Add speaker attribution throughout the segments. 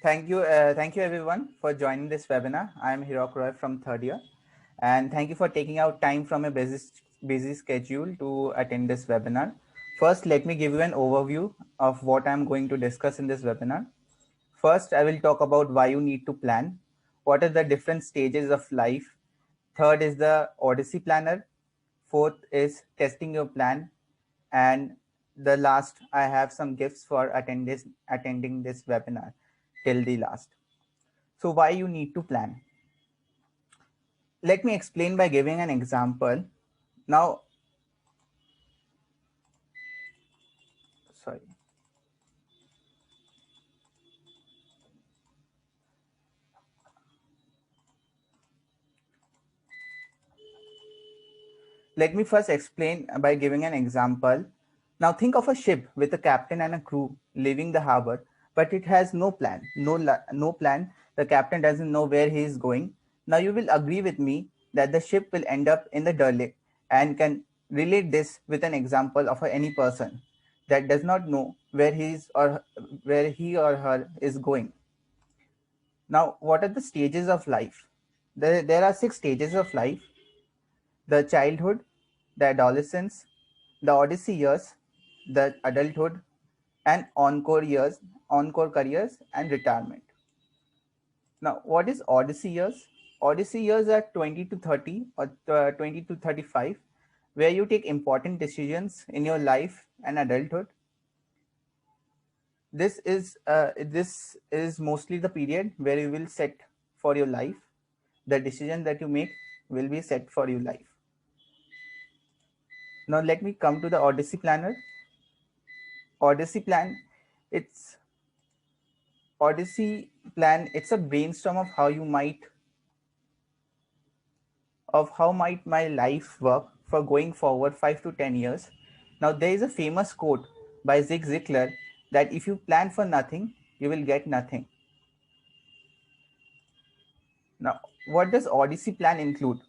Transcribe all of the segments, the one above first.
Speaker 1: Thank you everyone for joining this webinar. I am Hirok Roy from third year, and thank you for taking out time from a busy schedule to attend this webinar. First, let me give you an overview of what I'm going to discuss in this webinar. First, I will talk about why you need to plan. What are the different stages of life? Third is the Odyssey Planner. Fourth is testing your plan. And the last, I have some gifts for attending this webinar till the last. So why you need to plan? Let me explain by giving an example. Now, sorry. Let me first explain by giving an example. Now think of a ship with a captain and a crew leaving the harbor, but it has no plan. No plan. The captain doesn't know where he is going. Now you will agree with me that the ship will end up in the derelict and can relate this with an example of any person that does not know where he or her is going. Now, what are the stages of life? There are six stages of life: the childhood, the adolescence, the odyssey years, the adulthood, and encore careers, and retirement. Now, what is odyssey years? Odyssey years are 20 to 30 or 20 to 35, where you take important decisions in your life and adulthood. This is mostly the period where you will set for your life. The decision that you make will be set for your life. Now let me come to the Odyssey Planner. Odyssey Plan, it's Odyssey Plan. It's a brainstorm of how might my life work for going forward 5 to 10 years. Now there is a famous quote by Zig Ziglar that if you plan for nothing, you will get nothing. Now, what does Odyssey Plan include?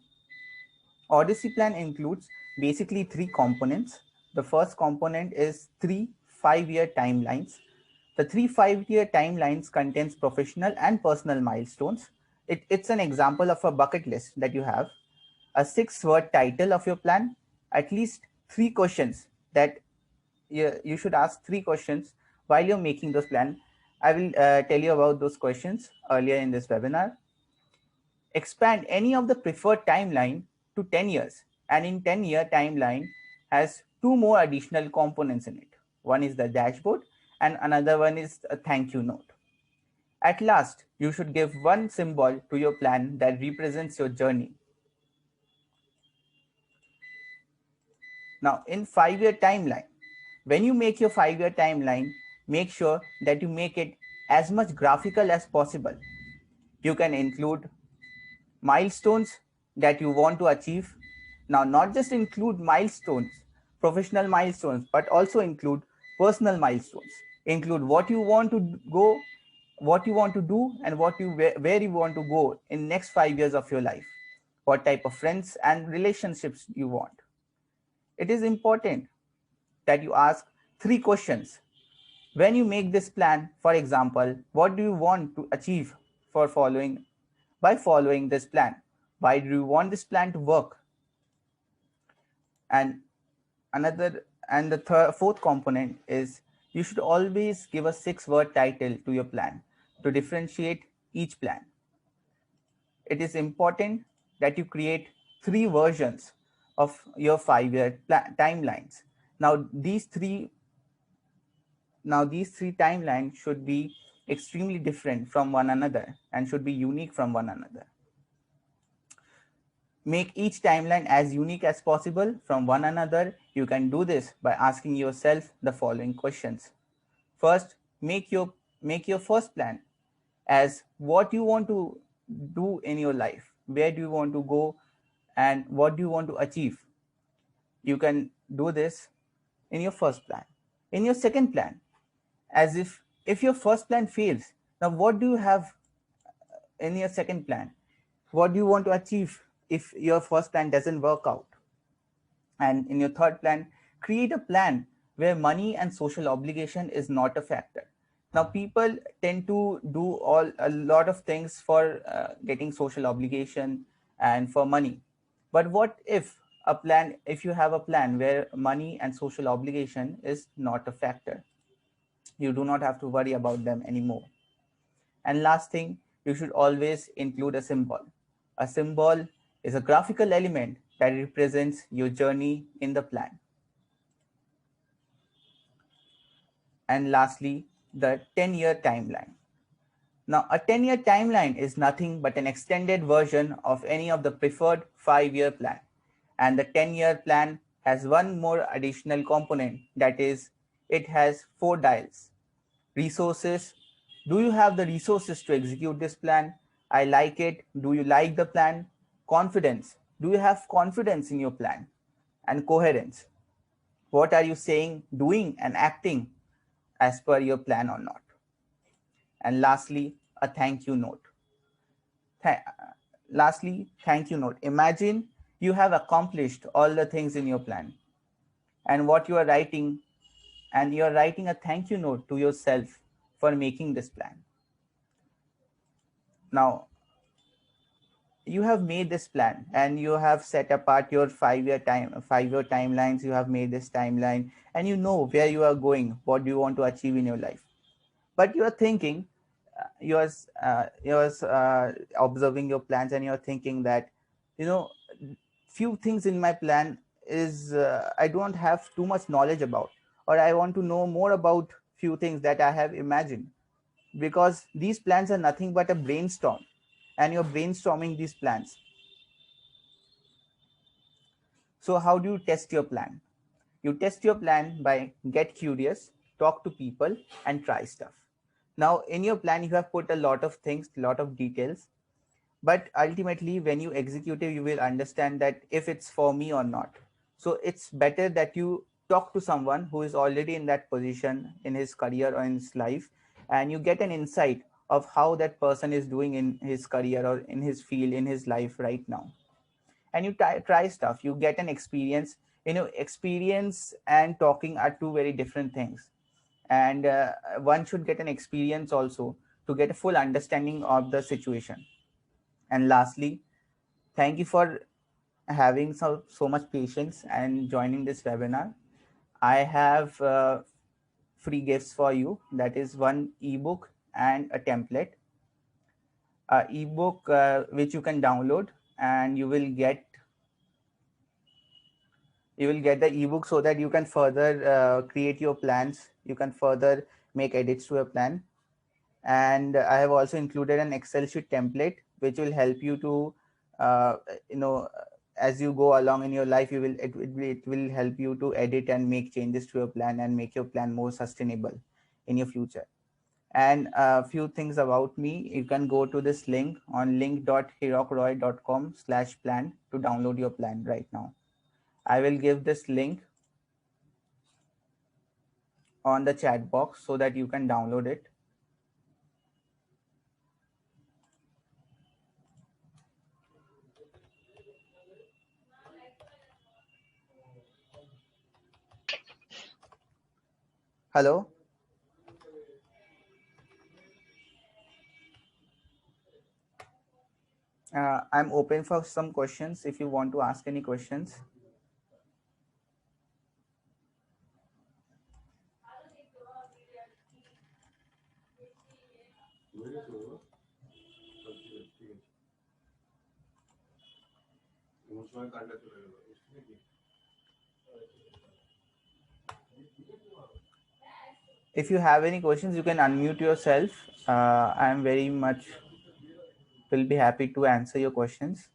Speaker 1: Odyssey Plan includes basically three components. The first component is 3 5-year timelines. The 3 5-year timelines contains professional and personal milestones. It's an example of a bucket list that you have. A 6-word title of your plan, at least three questions that you should ask three questions while you're making those plan. I will tell you about those questions earlier in this webinar. Expand any of the preferred timeline to 10 years, and in 10-year timeline has two more additional components in it. One is the dashboard and another one is a thank you note. At last, you should give one symbol to your plan that represents your journey. Now, in 5-year timeline, when you make your 5-year timeline, make sure that you make it as much graphical as possible. You can include milestones that you want to achieve. Now, not just include milestones, professional milestones, but also include personal milestones. Include what you want to go, what you want to do, and where you want to go in next 5 years of your life. What type of friends and relationships you want. It is important that you ask three questions when you make this plan. For example, what do you want to achieve for following by following this plan? Why do you want this plan to work? And the fourth component is you should always give a 6-word title to your plan to differentiate each plan. It is important that you create three versions of your 5-year timelines. Now these three timelines should be extremely different from one another and should be unique from one another. Make each timeline as unique as possible from one another. You can do this by asking yourself the following questions. First, make your first plan as what you want to do in your life. Where do you want to go and what do you want to achieve? You can do this in your first plan. In your second plan, as if your first plan fails, now what do you have in your second plan? What do you want to achieve if your first plan doesn't work out? And in your third plan, create a plan where money and social obligation is not a factor. Now people tend to do all a lot of things for getting social obligation and for money. But what if you have a plan where money and social obligation is not a factor? You do not have to worry about them anymore. And last thing, you should always include a symbol. A symbol is a graphical element that represents your journey in the plan. And lastly, the 10-year timeline. Now, a 10-year timeline is nothing but an extended version of any of the preferred 5-year plan. And the 10-year plan has one more additional component, that is, it has 4 dials. Resources. Do you have the resources to execute this plan? I like it. Do you like the plan? Confidence. Do you have confidence in your plan? And coherence. What are you saying, doing, and acting as per your plan or not? And lastly, a thank you note. Th- Lastly, thank you note. Imagine you have accomplished all the things in your plan, and what you are writing, and you are writing a thank you note to yourself for making this plan. Now, you have made this plan and you have set apart your 5-year timelines. You have made this timeline and you know where you are going, what do you want to achieve in your life. But you are thinking, you are observing your plans and you are thinking that, you know, few things in my plan is I don't have too much knowledge about, or I want to know more about few things that I have imagined, because these plans are nothing but a brainstorm and you're brainstorming these plans. So how do you test your plan? You test your plan by get curious, talk to people, and try stuff. Now, in your plan, you have put a lot of things, a lot of details, but ultimately, when you execute it, you will understand that if it's for me or not. So it's better that you talk to someone who is already in that position in his career or in his life, and you get an insight of how that person is doing in his career or in his field, in his life right now. And you try stuff, you get an experience. Experience and talking are two very different things, and one should get an experience also to get a full understanding of the situation. And lastly, thank you for having so much patience and joining this webinar. I have free gifts for you, that is one ebook and a template. Ebook which you can download, and you will get the ebook so that you can further create your plans, you can further make edits to a plan. And I have also included an Excel sheet template which will help you to uh, you know as you go along in your life, it will help you to edit and make changes to your plan and make your plan more sustainable in your future. And a few things about me, you can go to this link on link.hirokroy.com/plan to download your plan right now. I will give this link on the chat box so that you can download it. Hello. I'm open for some questions if you want to ask any questions. If you have any questions, you can unmute yourself. I am very much will be happy to answer your questions.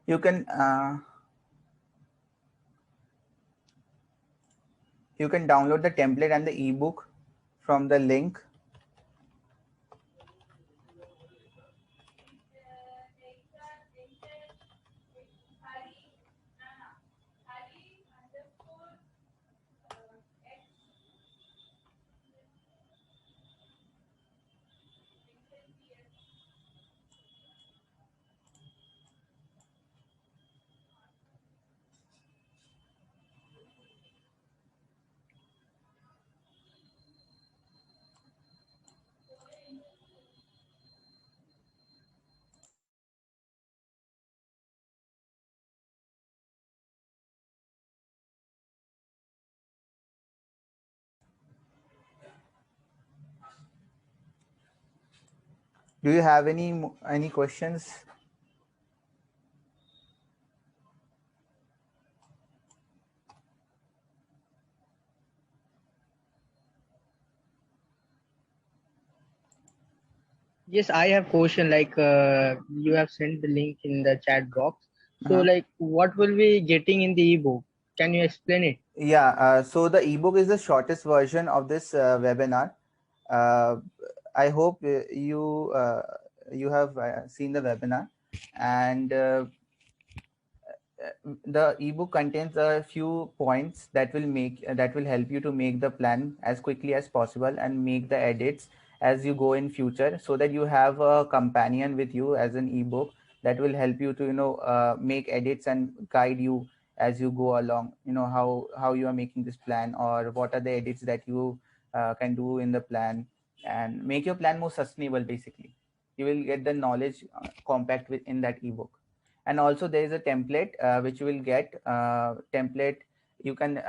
Speaker 1: You can download the template and the ebook from the link. Do you have any questions?
Speaker 2: Yes, I have question like you have sent the link in the chat box. So
Speaker 1: Uh-huh.
Speaker 2: like what will be getting in the ebook? Can you explain it?
Speaker 1: Yeah, so the ebook is the shortest version of this webinar. Uh, I hope you have seen the webinar, and the ebook contains a few points that will help you to make the plan as quickly as possible and make the edits as you go in future, so that you have a companion with you as an ebook that will help you to make edits and guide you as you go along, how you are making this plan, or what are the edits that you can do in the plan, and make your plan more sustainable. Basically, you will get the knowledge compact within that ebook. And also there is a template which you will get template. You can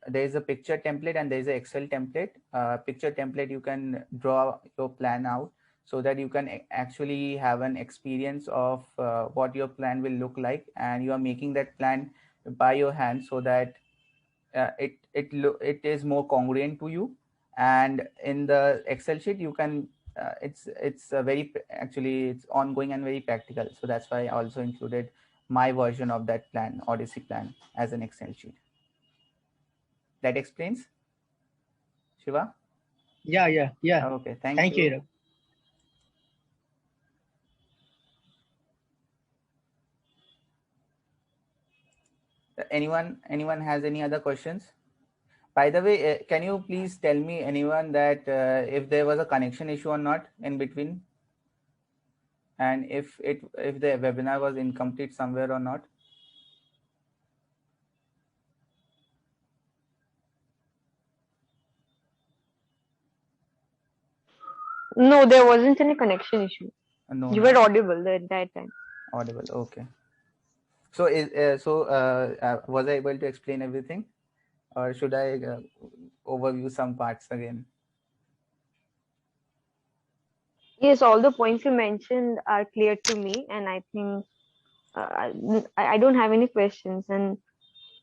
Speaker 1: there is a picture template and there is a excel template. Picture template, you can draw your plan out so that you can actually have an experience of what your plan will look like, and you are making that plan by your hand, so that it is more congruent to you. And in the excel sheet you can it's a very actually it's ongoing and very practical, so that's why I also included my version of that plan, Odyssey plan, as an excel sheet. That explains, Shiva?
Speaker 2: Yeah.
Speaker 1: Okay, thank
Speaker 2: Thank you,
Speaker 1: you.
Speaker 2: Hero.
Speaker 1: Anyone has any other questions? By the way, can you please tell me, anyone, that if there was a connection issue or not in between, and if the webinar was incomplete somewhere or not?
Speaker 3: No, there wasn't any connection issue.
Speaker 1: No,
Speaker 3: You were
Speaker 1: no.
Speaker 3: audible the entire time.
Speaker 1: Audible. Okay. So was I able to explain everything, or should I overview some parts again?
Speaker 3: Yes, all the points you mentioned are clear to me, and I think I don't have any questions. And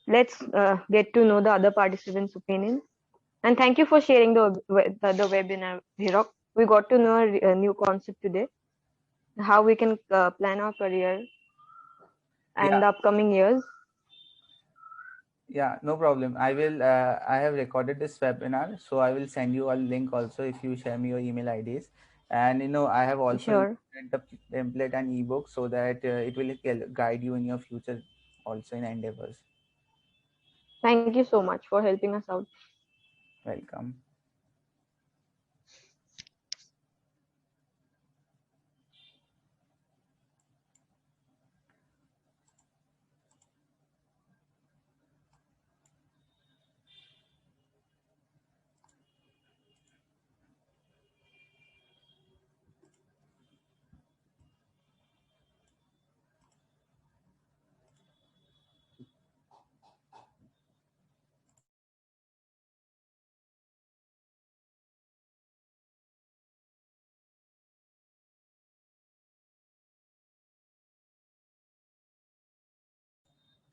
Speaker 3: let's get to know the other participants' opinions. And thank you for sharing the webinar, Hirok. We got to know a new concept today, how we can plan our career and
Speaker 1: Yeah,
Speaker 3: the upcoming years.
Speaker 1: yeah, no problem. I have recorded this webinar, so I will send you a link also if you share me your email IDs. And I have also
Speaker 3: Sure.
Speaker 1: included the template and ebook, so that it will guide you in your future also in endeavors.
Speaker 3: Thank you so much for helping us out.
Speaker 1: Welcome.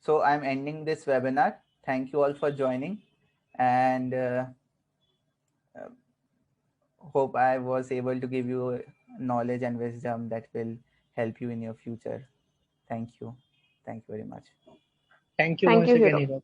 Speaker 1: So I'm ending this webinar. Thank you all for joining, and uh, hope I was able to give you knowledge and wisdom that will help you in your future. Thank you. Thank you very much.
Speaker 2: Thank you
Speaker 3: Thank
Speaker 2: once
Speaker 3: you,
Speaker 2: again,
Speaker 3: Hero.
Speaker 2: Hero.